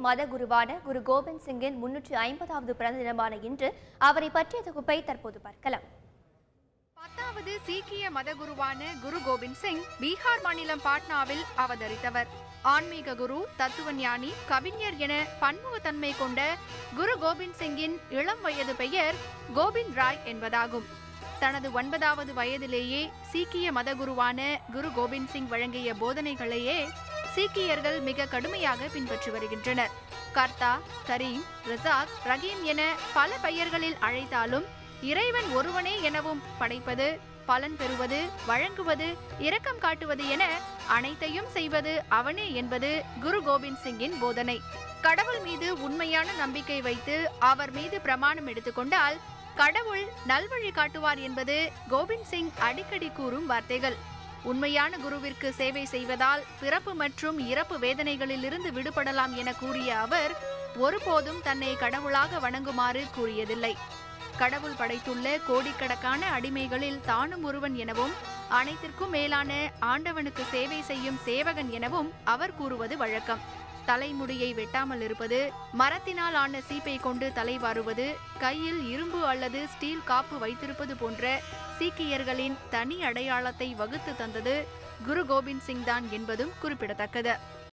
மத குருவான குரு கோபிந்த் சிங்கின் 350வது பிறந்த தினமான இன்று அவரை பற்றிய தொகுப்பை தற்போது பார்க்கலாம். 10வது சீக்கிய மத குருவான குரு கோபிந்த் சிங் பீகார் மாநிலம் பாட்னாவில் அவதரித்தவர். ஆன்மீக குரு, தத்துவஞானி, கவிஞர் என பன்முகத்தன்மை கொண்ட குரு கோபிந்த் சிங்கின் இளம் வயது பெயர் கோபிந்த் ராய் என்பதாகும். தனது 9வது வயதிலேயே சீக்கிய மத குருவான குரு கோபிந்த் சிங் வழங்கிய போதனைகளையே சீக்கியர்கள் மிக கடுமையாக பின்பற்றி வருகின்றனர். கர்த்தா, கரீம், ரசாக், ரஹீம் என பல பெயர்களில் அழைத்தாலும் இறைவன் ஒருவனே எனவும் படைப்பது, பலன் பெறுவது, வழங்குவது, இரக்கம் காட்டுவது என அனைத்தையும் செய்வது அவனே என்பது குரு கோபிந்த் சிங்கின் போதனை. கடவுள் மீது உண்மையான நம்பிக்கை வைத்து அவர் மீது பிரமாணம் எடுத்துக்கொண்டால் கடவுள் நல்வழி காட்டுவார் என்பது கோபிந்த் சிங் அடிக்கடி கூறும் வார்த்தைகள். உண்மையான குருவிற்கு சேவை செய்வதால் பிறப்பு மற்றும் இறப்பு வேதனைகளிலிருந்து விடுபடலாம் என கூறிய அவர் ஒருபோதும் தன்னை கடவுளாக வணங்குமாறு கூறியதில்லை. கடவுள் படைத்துள்ள கோடிக்கணக்கான அடிமைகளில் தானும் ஒருவன் எனவும் அனைத்திற்கும் மேலான ஆண்டவனுக்கு சேவை செய்யும் சேவகன் எனவும் அவர் கூறுவது வழக்கம். தலைமுடியை வெட்டாமல் இருப்பது, மரத்தினால் ஆன சீப்பை கொண்டு தலைவாருவது, கையில் இரும்பு அல்லது ஸ்டீல் காப்பு வைத்திருப்பது போன்ற சீக்கியர்களின் தனி அடையாளத்தை வகுத்து தந்தது குரு கோபிந்த் சிங் தான் என்பதும் குறிப்பிடத்தக்கது.